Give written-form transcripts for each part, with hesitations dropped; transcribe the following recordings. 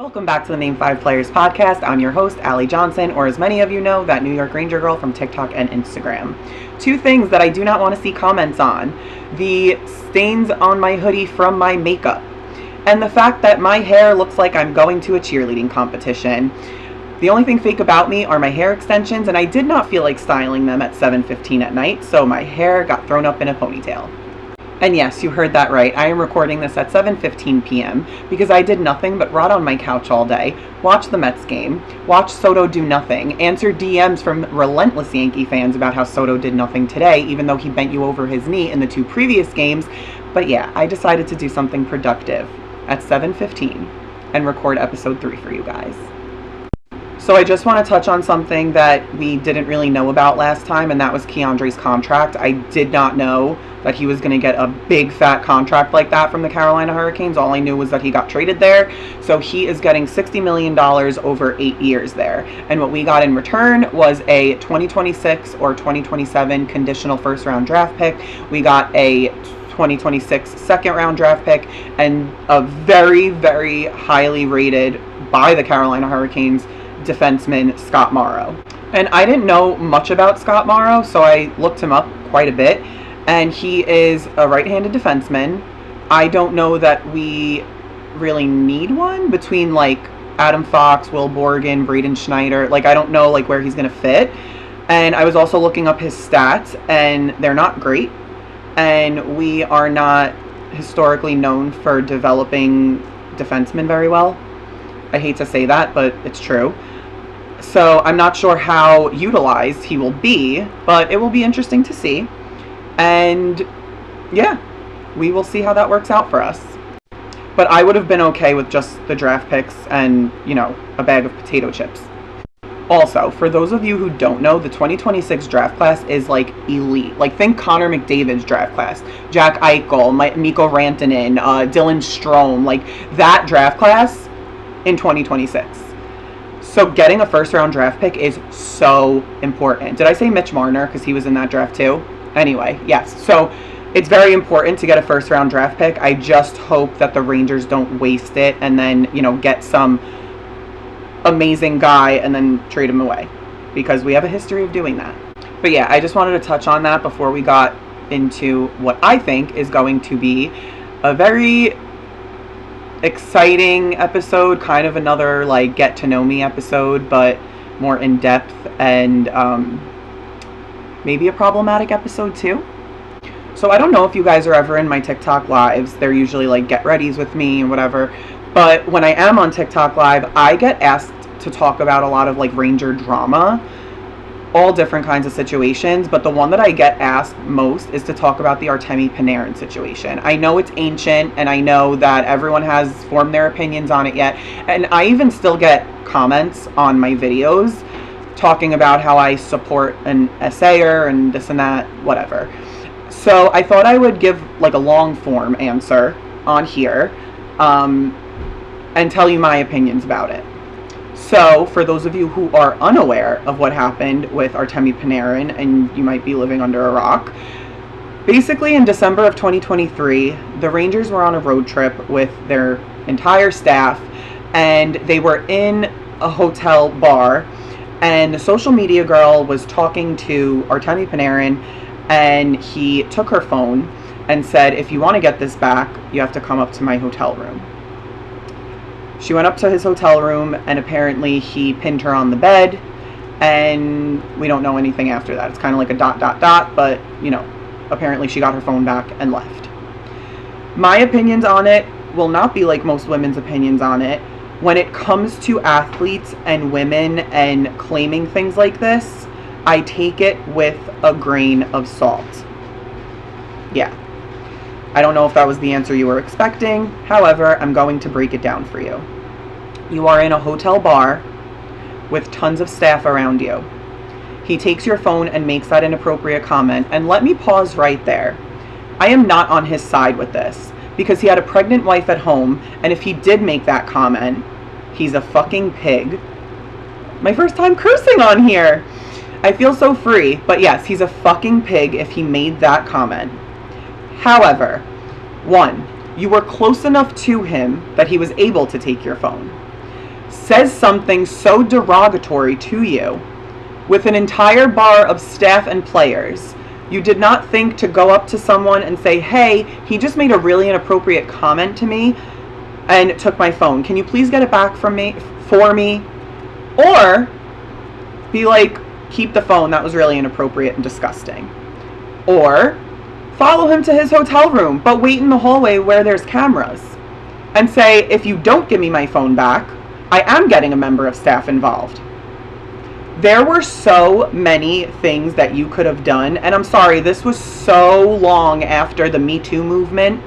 Welcome back to the Name 5 Players podcast. I'm your host, Allie Johnson, or as many of you know, that New York Ranger girl from TikTok and Instagram. Two things that I do not want to see comments on: the stains on my hoodie from my makeup, and the fact that my hair looks like I'm going to a cheerleading competition. The only thing fake about me are my hair extensions, and I did not feel like styling them at 7:15 at night, so my hair got thrown up in a ponytail. And yes, you heard that right. I am recording this at 7:15 p.m. because I did nothing but rot on my couch all day, watch the Mets game, watch Soto do nothing, answer DMs from relentless Yankee fans about how Soto did nothing today, even though he bent you over his knee in the two previous games. But yeah, I decided to do something productive at 7:15 and record episode 3 for you guys. So I just want to touch on something that we didn't really know about last time, and that was Keandre's contract. I did not know that he was going to get a big fat contract like that from the Carolina Hurricanes. All I knew was that he got traded there. So he is getting $60 million over 8 years there. And what we got in return was a 2026 or 2027 conditional first round draft pick. We got a 2026 second round draft pick and a very, very highly rated by the Carolina Hurricanes defenseman, Scott Morrow. And I didn't know much about Scott Morrow, so I looked him up quite a bit. And he is a right-handed defenseman. I don't know that we really need one between like Adam Fox, Will Borgen, Braden Schneider. Like, I don't know like where he's going to fit. And I was also looking up his stats, and they're not great. And we are not historically known for developing defensemen very well. I hate to say that, but it's true. So I'm not sure how utilized he will be, but it will be interesting to see. And yeah, we will see how that works out for us. But I would have been okay with just the draft picks and, you know, a bag of potato chips. Also, for those of you who don't know, the 2026 draft class is like elite. Like, think Connor McDavid's draft class, Jack Eichel, Mikko Rantanen, Dylan Strome, like that draft class in 2026. So getting a first round draft pick is so important. Did I say Mitch Marner? Because he was in that draft too. Anyway, yes. So it's very important to get a first round draft pick. I just hope that the Rangers don't waste it and then, you know, get some amazing guy and then trade him away, because we have a history of doing that. But yeah, I just wanted to touch on that before we got into what I think is going to be a very exciting episode, kind of another like get to know me episode, but more in depth, and maybe a problematic episode too. So I don't know if you guys are ever in my TikTok lives. They're usually like get readies with me and whatever, but when I am on TikTok live, I get asked to talk about a lot of like Ranger drama, all different kinds of situations, but the one that I get asked most is to talk about the Artemi Panarin situation. I know it's ancient, and I know that everyone has formed their opinions on it yet, and I even still get comments on my videos talking about how I support an essayer and this and that, whatever. So I thought I would give like a long form answer on here and tell you my opinions about it. So, for those of you who are unaware of what happened with Artemi Panarin, and you might be living under a rock, basically in December of 2023, the Rangers were on a road trip with their entire staff, and they were in a hotel bar, and the social media girl was talking to Artemi Panarin, and he took her phone and said, "If you want to get this back, you have to come up to my hotel room." She went up to his hotel room, and apparently he pinned her on the bed, and we don't know anything after that. It's kind of like a ... but, you know, apparently she got her phone back and left. My opinions on it will not be like most women's opinions on it. When it comes to athletes and women and claiming things like this, I take it with a grain of salt. Yeah. I don't know if that was the answer you were expecting. However, I'm going to break it down for you. You are in a hotel bar with tons of staff around you. He takes your phone and makes that inappropriate comment. And let me pause right there. I am not on his side with this, because he had a pregnant wife at home, and if he did make that comment, he's a fucking pig. My first time cursing on here. I feel so free. But yes, he's a fucking pig if he made that comment. However, 1, you were close enough to him that he was able to take your phone. says something so derogatory to you with an entire bar of staff and players, you did not think to go up to someone and say, hey, he just made a really inappropriate comment to me and took my phone. Can you please get it back for me? Or be like, keep the phone, that was really inappropriate and disgusting. Or follow him to his hotel room, but wait in the hallway where there's cameras and say, if you don't give me my phone back, I am getting a member of staff involved. There were so many things that you could have done, and I'm sorry, this was so long after the Me Too movement.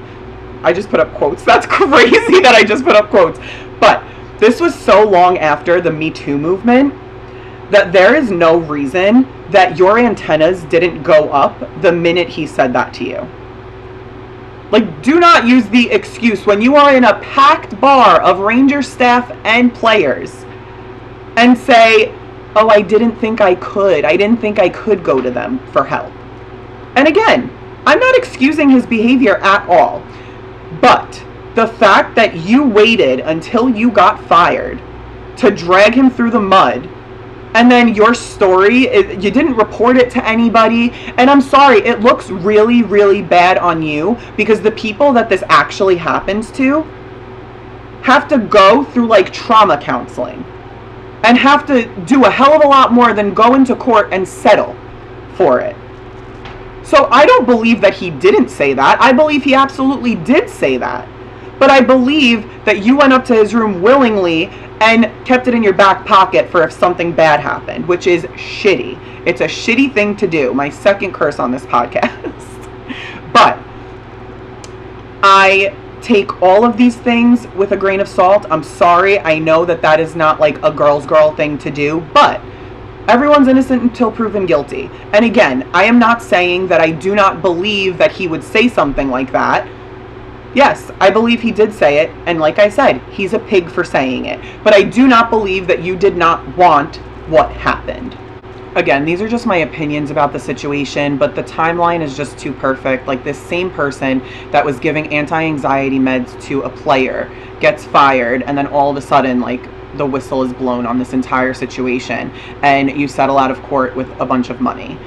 I just put up quotes. That's crazy that I just put up quotes. But this was so long after the Me Too movement that there is no reason that your antennas didn't go up the minute he said that to you. Like, do not use the excuse when you are in a packed bar of Ranger staff and players and say, oh, I didn't think I could. I didn't think I could go to them for help. And again, I'm not excusing his behavior at all. But the fact that you waited until you got fired to drag him through the mud, and then your story, you didn't report it to anybody, and I'm sorry, it looks really, really bad on you, because the people that this actually happens to have to go through like trauma counseling and have to do a hell of a lot more than go into court and settle for it. So I don't believe that he didn't say that. I believe he absolutely did say that. But I believe that you went up to his room willingly and kept it in your back pocket for if something bad happened, which is shitty. It's a shitty thing to do. My second curse on this podcast. But I take all of these things with a grain of salt. I'm sorry. I know that that is not like a girl's girl thing to do, but everyone's innocent until proven guilty. And again, I am not saying that I do not believe that he would say something like that. Yes, I believe he did say it, and like I said, he's a pig for saying it. But I do not believe that you did not want what happened. Again, these are just my opinions about the situation, but the timeline is just too perfect. Like, this same person that was giving anti-anxiety meds to a player gets fired, and then all of a sudden, like, the whistle is blown on this entire situation, and you settle out of court with a bunch of money.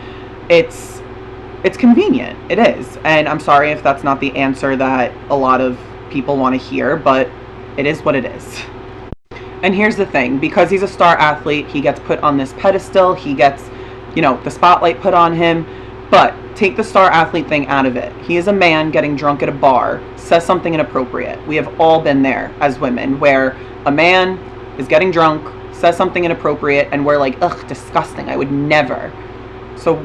It's convenient. It is. And I'm sorry if that's not the answer that a lot of people want to hear, but it is what it is. And here's the thing, because he's a star athlete, he gets put on this pedestal, he gets, you know, the spotlight put on him, but take the star athlete thing out of it. He is a man getting drunk at a bar, says something inappropriate. We have all been there as women, where a man is getting drunk, says something inappropriate, and we're like, ugh, disgusting, I would never. So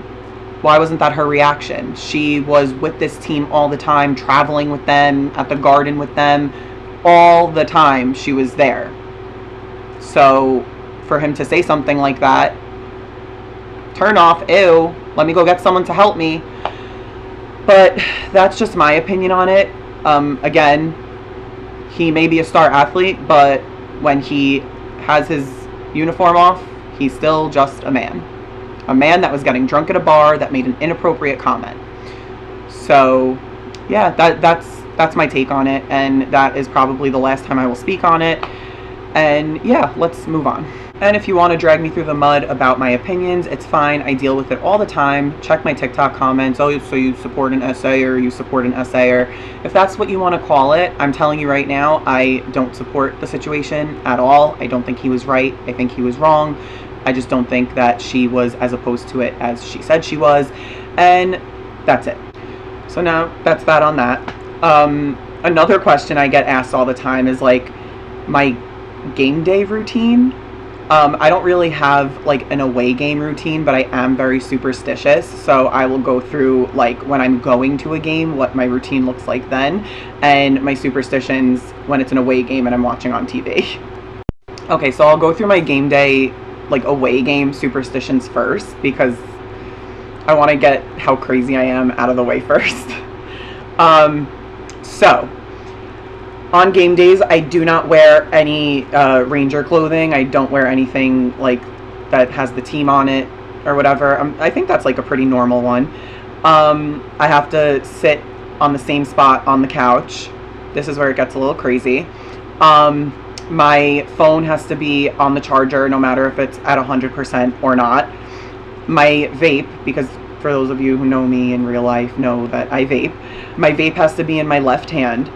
why wasn't that her reaction? She was with this team all the time, traveling with them, at the garden with them, all the time she was there. So for him to say something like that, turn off, ew, let me go get someone to help me. But that's just my opinion on it. Again, he may be a star athlete, but when he has his uniform off, he's still just a man. A man that was getting drunk at a bar that made an inappropriate comment. So yeah, that's my take on it, and that is probably the last time I will speak on it. And yeah, let's move on. And if you want to drag me through the mud about my opinions, it's fine. I deal with it all the time. Check my TikTok comments. Oh, so you support an essayer, you support an essayer. If that's what you want to call it, I'm telling you right now, I don't support the situation at all. I don't think he was right. I think he was wrong. I just don't think that she was as opposed to it as she said she was. And that's it. So now that's that on that. Another question I get asked all the time is like my game day routine. I don't really have like an away game routine, but I am very superstitious. So I will go through like when I'm going to a game, what my routine looks like then, and my superstitions when it's an away game and I'm watching on TV. Okay, so I'll go through my game day, like away game superstitions first, because I want to get how crazy I am out of the way first. So on game days, I do not wear any Ranger clothing. I don't wear anything like that has the team on it or whatever. I think that's like a pretty normal one. I have to sit on the same spot on the couch. This is where it gets a little crazy. My phone has to be on the charger no matter if it's at 100% or not. My vape, because for those of you who know me in real life know that I vape, my vape has to be in my left hand.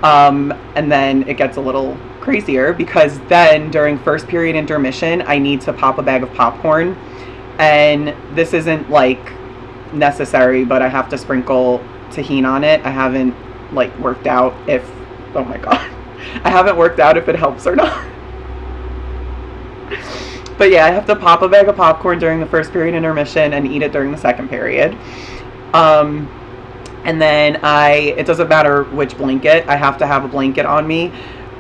And then it gets a little crazier because then during first period intermission, I need to pop a bag of popcorn. And this isn't like necessary, but I have to sprinkle tahini on it. I haven't like worked out if, oh my god, I haven't worked out if it helps or not. But yeah, I have to pop a bag of popcorn during the first period intermission and eat it during the second period. And then it doesn't matter which blanket, I have to have a blanket on me,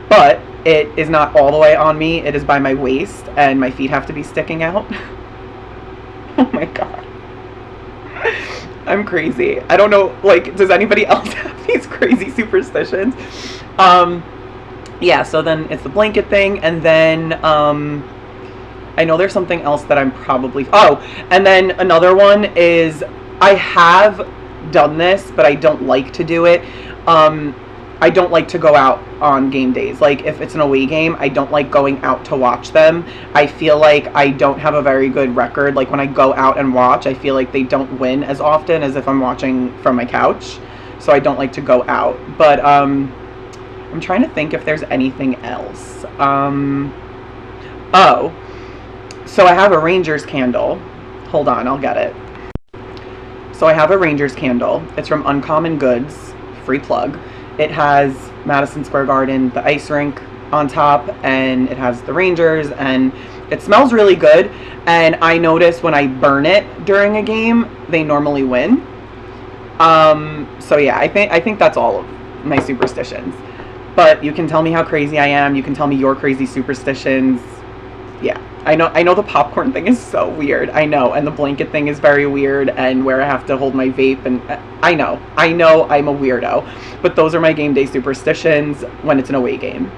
but it is not all the way on me. It is by my waist and my feet have to be sticking out. Oh my god. I'm crazy. I don't know, like, does anybody else have these crazy superstitions? Yeah, so then it's the blanket thing, and then, I know there's something else that I'm probably, and then another one is, I have done this, but I don't like to do it. I don't like to go out on game days. Like, if it's an away game, I don't like going out to watch them. I feel like I don't have a very good record. Like, when I go out and watch, I feel like they don't win as often as if I'm watching from my couch. So I don't like to go out. But, I'm trying to think if there's anything else. Oh, so I have a Rangers candle. Hold on, I'll get it. So I have a Rangers candle. It's from Uncommon Goods, free plug. It has Madison Square Garden, the ice rink on top, and it has the Rangers, and it smells really good. And I notice when I burn it during a game, they normally win. So yeah, I think that's all of my superstitions. But you can tell me how crazy I am. You can tell me your crazy superstitions. Yeah, I know the popcorn thing is so weird. I know, and the blanket thing is very weird, and where I have to hold my vape, and I know I'm a weirdo. But those are my game day superstitions when it's an away game.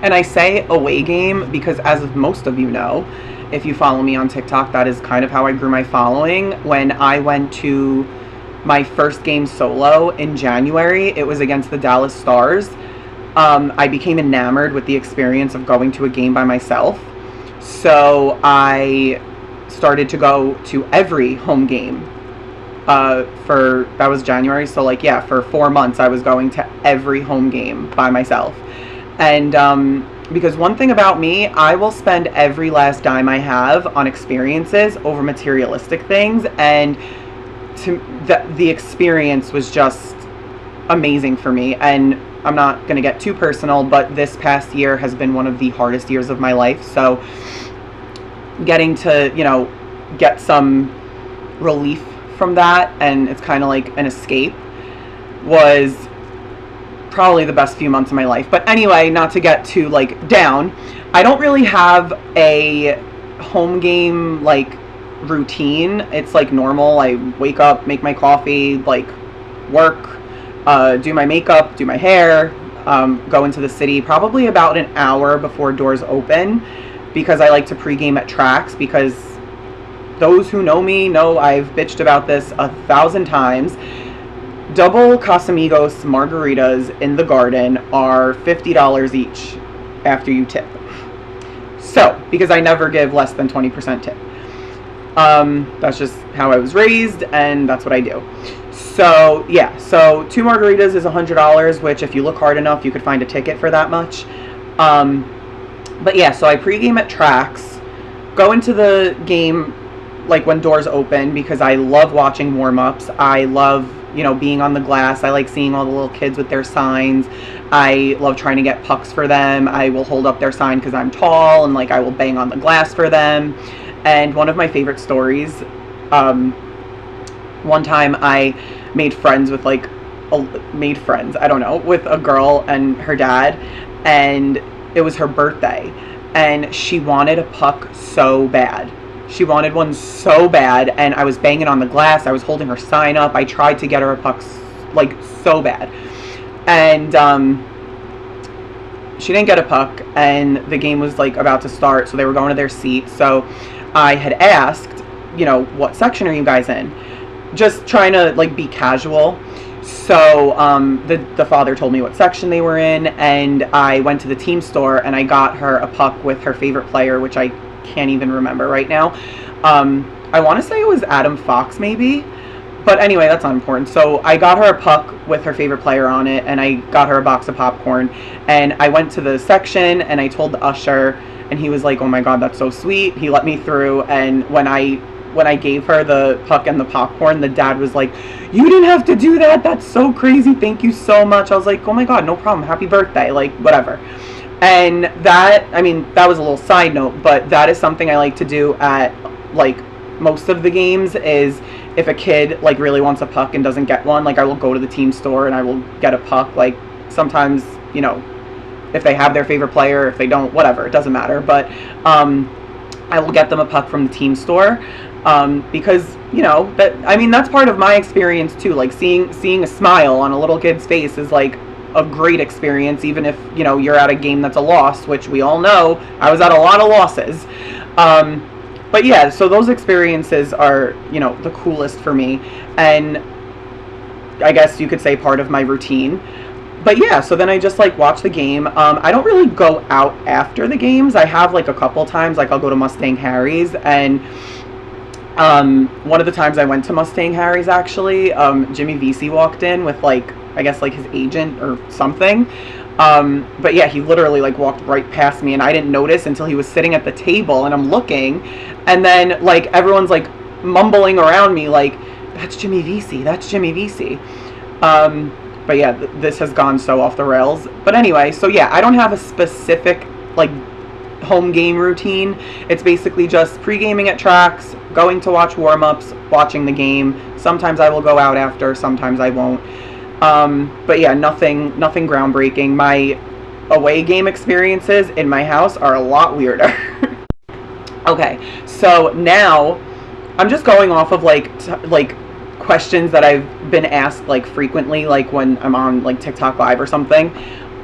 And I say away game because, as most of you know, if you follow me on TikTok, that is kind of how I grew my following. When I went to my first game solo in January, it was against the Dallas Stars. I became enamored with the experience of going to a game by myself. So I started to go to every home game. That was January. So like, yeah, for 4 months I was going to every home game by myself. And because one thing about me, I will spend every last dime I have on experiences over materialistic things. And the experience was just amazing for me. And I'm not going to get too personal, but this past year has been one of the hardest years of my life. So getting to, get some relief from that, and it's kind of like an escape, was probably the best few months of my life. But anyway, not to get too down, I don't really have a home game routine. It's normal. I wake up, make my coffee, work, do my makeup, do my hair, go into the city probably about an hour before doors open, because I like to pregame at tracks, because those who know me know I've bitched about this 1,000 times. Double Casamigos margaritas in the Garden are $50 each after you tip. So, because I never give less than 20% tip. That's just how I was raised, and that's what I do. So, yeah, so 2 margaritas is $100, which if you look hard enough, you could find a ticket for that much. But yeah, so I pregame at tracks, go into the game when doors open, because I love watching warm-ups. I love, being on the glass. I like seeing all the little kids with their signs. I love trying to get pucks for them. I will hold up their sign because I'm tall, and I will bang on the glass for them. And one of my favorite stories, one time I made friends with with a girl and her dad, and it was her birthday, and she wanted a puck so bad. She wanted one so bad, and I was banging on the glass. I was holding her sign up. I tried to get her a puck so bad, and she didn't get a puck, and the game was about to start, so they were going to their seat. So I had asked, what section are you guys in? Just trying to be casual. So the father told me what section they were in, and I went to the team store and I got her a puck with her favorite player, which I can't even remember right now. I want to say it was Adam Fox maybe, but anyway, that's not important. So I got her a puck with her favorite player on it, and I got her a box of popcorn, and I went to the section and I told the usher, and he was like, oh my god, that's so sweet. He let me through, and when I gave her the puck and the popcorn, the dad was like, you didn't have to do that, that's so crazy, thank you so much. I was like, oh my god, no problem, happy birthday, like whatever. And that, I mean, that was a little side note, but that is something I like to do at like most of the games, is if a kid like really wants a puck and doesn't get one, like I will go to the team store and I will get a puck. Like sometimes, you know, if they have their favorite player, if they don't, whatever, it doesn't matter, but I will get them a puck from the team store, because, you know, that, I mean, that's part of my experience too. Like seeing a smile on a little kid's face is like a great experience, even if, you know, you're at a game that's a loss, which we all know I was at a lot of losses. But yeah, so those experiences are, you know, the coolest for me, and I guess you could say part of my routine. But yeah, so then I just like watch the game. I don't really go out after the games. I have like a couple times, like I'll go to Mustang Harry's, and one of the times I went to Mustang Harry's, actually, Jimmy Vesey walked in with like, I guess like his agent or something. But yeah, he literally like walked right past me, and I didn't notice until he was sitting at the table, and I'm looking, and then like everyone's like mumbling around me like, that's Jimmy Vesey, that's Jimmy Vesey. But yeah, this has gone so off the rails. But anyway, so yeah, I don't have a specific like home game routine. It's basically just pre-gaming at tracks, going to watch warm-ups, watching the game. Sometimes I will go out after, sometimes I won't. But yeah, nothing groundbreaking. My away game experiences in my house are a lot weirder. Okay, so now I'm just going off of like questions that I've been asked like frequently, like when I'm on like TikTok live or something.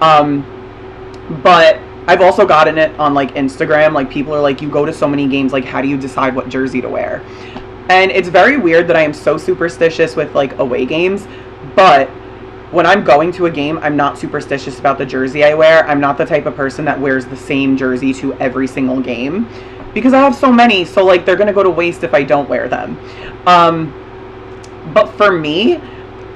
But I've also gotten it on like Instagram. Like people are like, you go to so many games, like how do you decide what jersey to wear? And it's very weird that I am so superstitious with like away games, but when I'm going to a game, I'm not superstitious about the jersey I wear. I'm not the type of person that wears the same jersey to every single game, because I have so many, so like they're gonna go to waste if I don't wear them. But for me,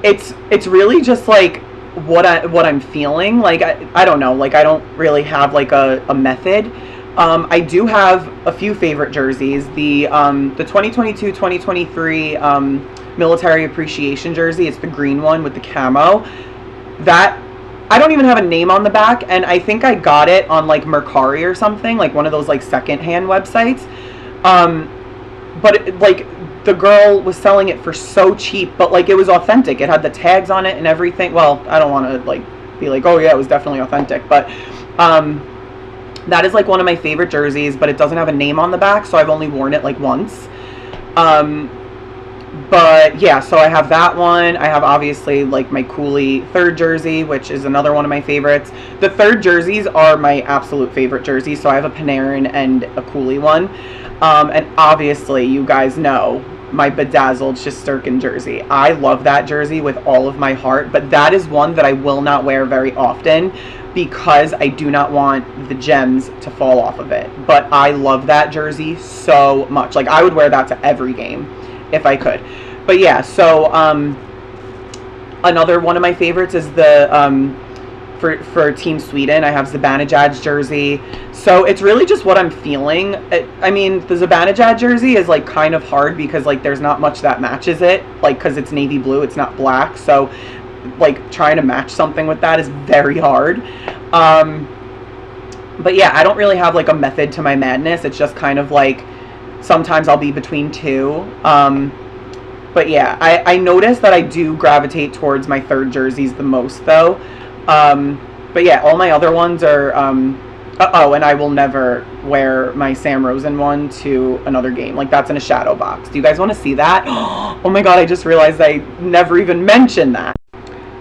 it's really just like what I'm feeling. Like I don't know, like I don't really have like a method. I do have a few favorite jerseys. The 2022-2023 military appreciation jersey, it's the green one with the camo. That, I don't even have a name on the back, and I think I got it on like Mercari or something, like one of those like secondhand websites. But like the girl was selling it for so cheap, but like it was authentic. It had the tags on it and everything. Well, I don't want to like be like, oh yeah, it was definitely authentic, but that is like one of my favorite jerseys, but it doesn't have a name on the back, so I've only worn it like once. But yeah, so I have that one. I have obviously like my Cooley third jersey, which is another one of my favorites. The third jerseys are my absolute favorite jerseys. So I have a Panarin and a Cooley one. And obviously you guys know my bedazzled Shesterkin jersey. I love that jersey with all of my heart, but that is one that I will not wear very often because I do not want the gems to fall off of it. But I love that jersey so much. Like I would wear that to every game if I could. But yeah, so another one of my favorites is the for Team Sweden, I have Zibanejad's jersey. So it's really just what I'm feeling. I mean, the Zibanejad jersey is like kind of hard because like there's not much that matches it, like because it's navy blue, it's not black, so like trying to match something with that is very hard. But yeah, I don't really have like a method to my madness. It's just kind of like sometimes I'll be between two. But yeah, I notice that I do gravitate towards my third jerseys the most though. But yeah, all my other ones are, oh, and I will never wear my Sam Rosen one to another game. Like that's in a shadow box. Do you guys want to see that? Oh my god, I just realized I never even mentioned that.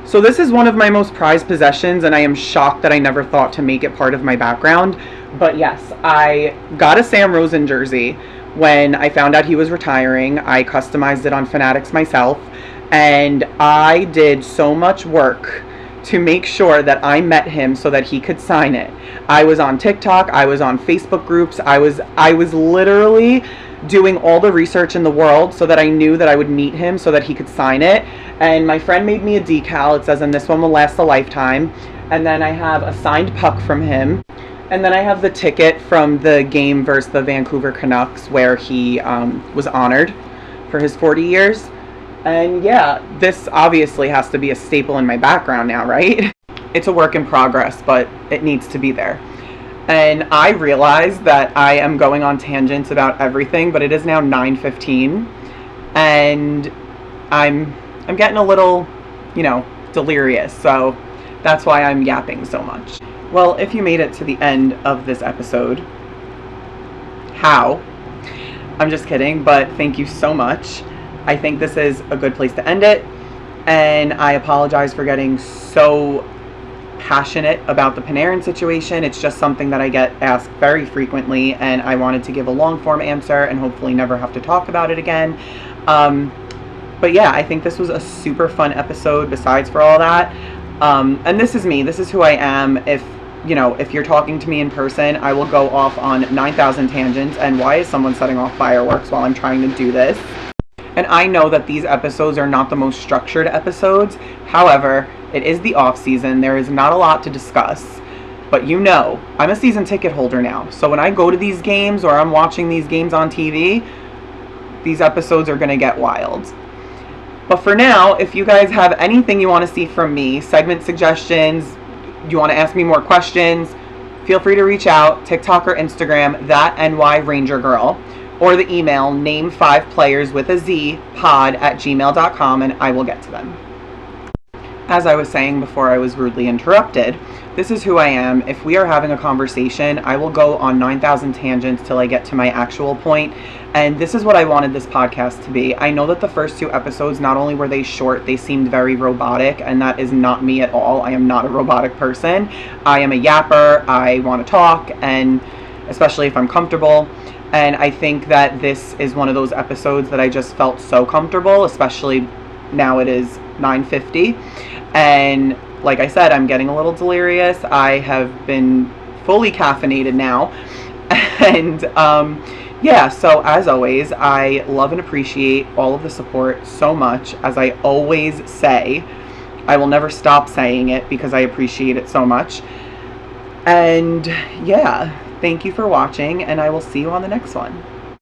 So this is one of my most prized possessions, and I am shocked that I never thought to make it part of my background. But yes, I got a Sam Rosen jersey when I found out he was retiring. I customized it on Fanatics myself, And I did so much work to make sure that I met him so that he could sign it. I was on TikTok, I was on Facebook groups, I was literally doing all the research in the world so that I knew that I would meet him so that he could sign it. And my friend made me a decal. It says, "And this one will last a lifetime." And then I have a signed puck from him. And then I have the ticket from the game versus the Vancouver Canucks where he was honored for his 40 years. And yeah, this obviously has to be a staple in my background now, right? It's a work in progress, but it needs to be there. And I realize that I am going on tangents about everything, but it is now 9:15, and I'm getting a little, delirious, so that's why I'm yapping so much. Well, if you made it to the end of this episode, how? I'm just kidding, but thank you so much. I think this is a good place to end it, and I apologize for getting so passionate about the Panarin situation. It's just something that I get asked very frequently, and I wanted to give a long form answer and hopefully never have to talk about it again. But yeah, I think this was a super fun episode besides for all that. And this is me. This is who I am. If you're talking to me in person, I will go off on 9,000 tangents. And why is someone setting off fireworks while I'm trying to do this? And I know that these episodes are not the most structured episodes. However, it is the off season. There is not a lot to discuss. But I'm a season ticket holder now. So when I go to these games or I'm watching these games on TV, these episodes are going to get wild. But for now, if you guys have anything you want to see from me, segment suggestions, you want to ask me more questions, feel free to reach out, TikTok or Instagram, @NYRangerGirl, or the email name5playerswithaz pod@gmail.com, and I will get to them. As I was saying before I was rudely interrupted, this is who I am. If we are having a conversation, I will go on 9,000 tangents till I get to my actual point. And this is what I wanted this podcast to be. I know that the first 2 episodes, not only were they short, they seemed very robotic, and that is not me at all. I am not a robotic person. I am a yapper. I want to talk, and especially if I'm comfortable. And I think that this is one of those episodes that I just felt so comfortable, especially now it is 9:50. And like I said, I'm getting a little delirious. I have been fully caffeinated now. And yeah, so as always, I love and appreciate all of the support so much. As I always say, I will never stop saying it because I appreciate it so much. And yeah, thank you for watching, and I will see you on the next one.